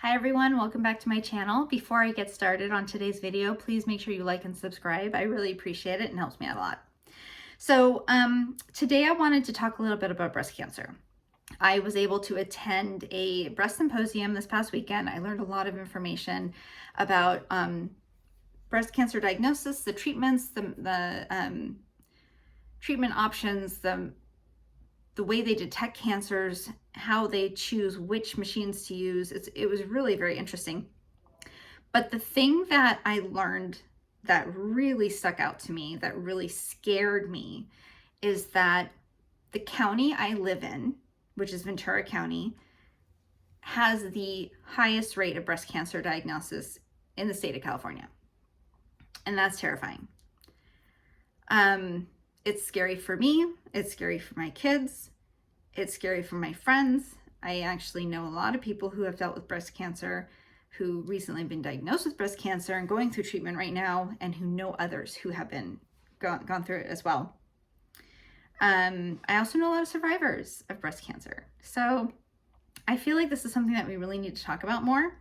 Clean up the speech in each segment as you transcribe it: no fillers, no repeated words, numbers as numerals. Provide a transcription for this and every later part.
Hi everyone, welcome back to my channel. Before I get started on today's video, please make sure you like and subscribe. I really appreciate it and helps me out a lot. So today I wanted to talk a little bit about breast cancer. I was able to attend a breast symposium this past weekend. I learned a lot of information about breast cancer diagnosis, the treatments, the treatment options, the way they detect cancers, how they choose which machines to use. It was really very interesting. But the thing that I learned that really stuck out to me, that really scared me, is that the county I live in, which is Ventura County, has the highest rate of breast cancer diagnosis in the state of California. And that's terrifying. It's scary for me. It's scary for my kids. It's scary for my friends. I actually know a lot of people who have dealt with breast cancer, who recently been diagnosed with breast cancer and going through treatment right now, and who know others who have been gone through it as well. I also know a lot of survivors of breast cancer. So I feel like this is something that we really need to talk about more.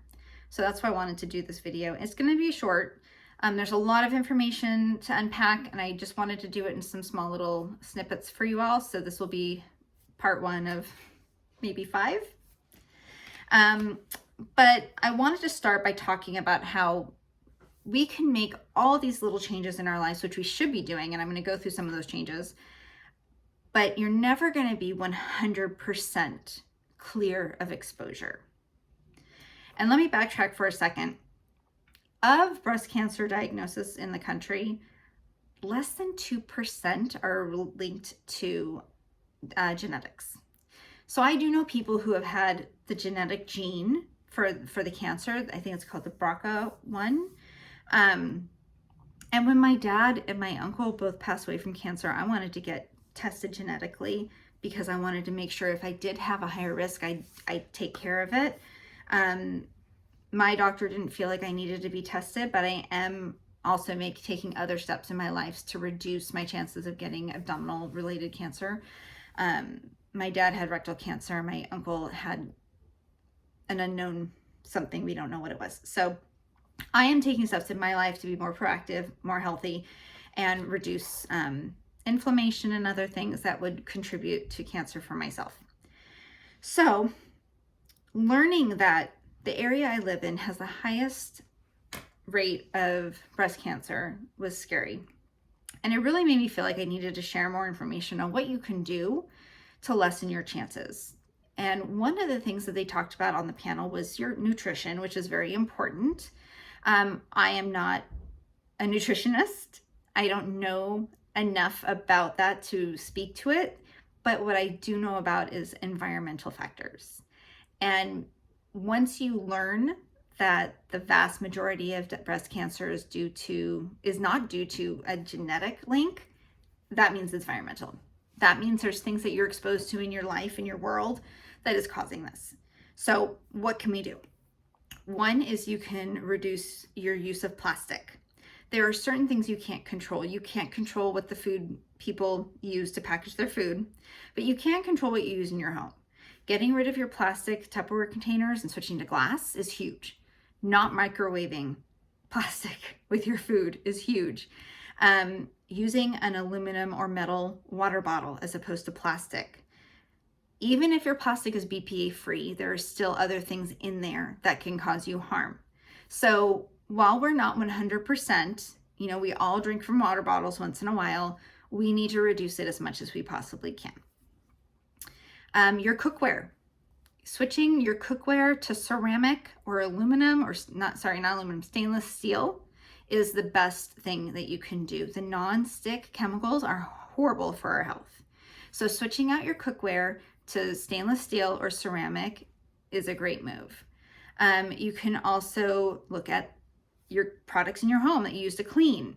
So that's why I wanted to do this video. It's going to be short. There's a lot of information to unpack, and I just wanted to do it in some small little snippets for you all. So this will be part one of maybe 5. But I wanted to start by talking about how we can make all these little changes in our lives, which we should be doing, and I'm going to go through some of those changes, but you're never going to be 100% clear of exposure. And let me backtrack for a second. Of breast cancer diagnosis in the country, less than 2% are linked to genetics. So I do know people who have had the genetic gene for the cancer. I think it's called the BRCA1. And when my dad and my uncle both passed away from cancer, I wanted to get tested genetically because I wanted to make sure if I did have a higher risk, I'd take care of it. My doctor didn't feel like I needed to be tested, but I am also taking other steps in my life to reduce my chances of getting abdominal related cancer. My dad had rectal cancer. My uncle had an unknown something. We don't know what it was. So I am taking steps in my life to be more proactive, more healthy, and reduce inflammation and other things that would contribute to cancer for myself. So learning that the area I live in has the highest rate of breast cancer was scary. And it really made me feel like I needed to share more information on what you can do to lessen your chances. And one of the things that they talked about on the panel was your nutrition, which is very important. I am not a nutritionist. I don't know enough about that to speak to it. But what I do know about is environmental factors. And once you learn that the vast majority of breast cancer is not due to a genetic link, that means it's environmental. That means there's things that you're exposed to in your life, in your world, that is causing this. So what can we do? One is you can reduce your use of plastic. There are certain things you can't control. You can't control what the food people use to package their food, but you can control what you use in your home. Getting rid of your plastic Tupperware containers and switching to glass is huge. Not microwaving plastic with your food is huge. Using an aluminum or metal water bottle as opposed to plastic. Even if your plastic is BPA free, there are still other things in there that can cause you harm. So while we're not 100%, we all drink from water bottles once in a while, we need to reduce it as much as we possibly can. Your cookware. Switching your cookware to ceramic or aluminum, or not aluminum, stainless steel is the best thing that you can do. The non-stick chemicals are horrible for our health. So switching out your cookware to stainless steel or ceramic is a great move. You can also look at your products in your home that you use to clean.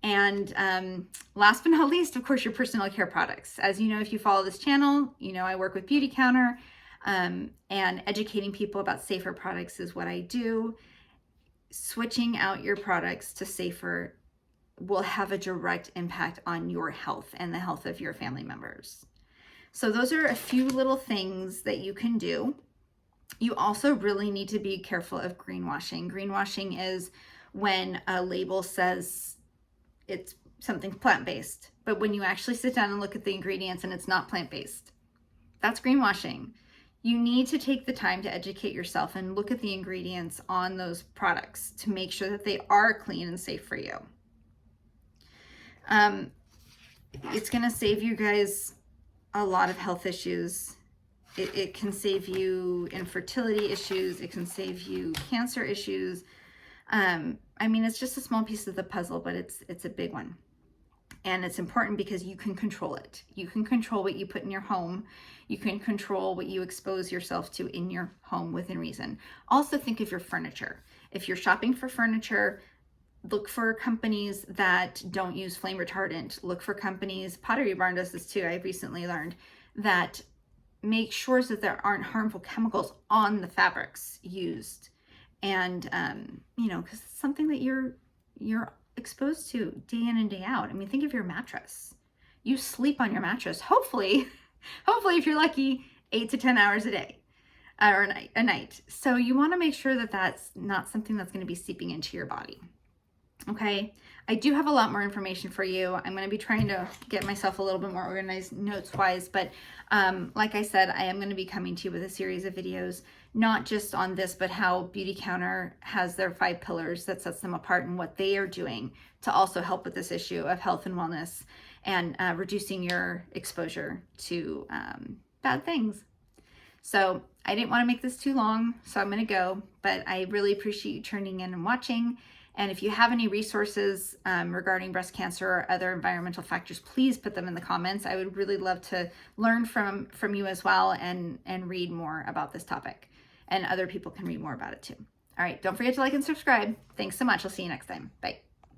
And last but not least, of course, your personal care products. As you know, if you follow this channel, I work with Beauty Counter, and educating people about safer products is what I do. Switching out your products to safer will have a direct impact on your health and the health of your family members. So those are a few little things that you can do. You also really need to be careful of greenwashing. Greenwashing is when a label says it's something plant-based, but when you actually sit down and look at the ingredients and it's not plant-based, that's greenwashing. You need to take the time to educate yourself and look at the ingredients on those products to make sure that they are clean and safe for you. It's going to save you guys a lot of health issues. It can save you infertility issues. It can save you cancer issues. I mean, it's just a small piece of the puzzle, but it's a big one. And it's important because you can control it. You can control what you put in your home. You can control what you expose yourself to in your home within reason. Also think of your furniture. If you're shopping for furniture, look for companies that don't use flame retardant. Look for companies, Pottery Barn does this too, I recently learned, that make sure that there aren't harmful chemicals on the fabrics used. And, you know, because it's something that you're exposed to day in and day out. I mean, think of your mattress. You sleep on your mattress, hopefully if you're lucky, 8 to 10 hours a day or a night. So you want to make sure that that's not something that's going to be seeping into your body. Okay, I do have a lot more information for you. I'm going to be trying to get myself a little bit more organized notes-wise, but like I said, I am going to be coming to you with a series of videos, not just on this, but how Beauty Counter has their 5 pillars that sets them apart and what they are doing to also help with this issue of health and wellness and reducing your exposure to bad things. So I didn't want to make this too long, so I'm going to go, but I really appreciate you tuning in and watching. And if you have any resources regarding breast cancer or other environmental factors, please put them in the comments. I would really love to learn from you as well and read more about this topic. And other people can read more about it too. All right, don't forget to like and subscribe. Thanks so much. I'll see you next time. Bye.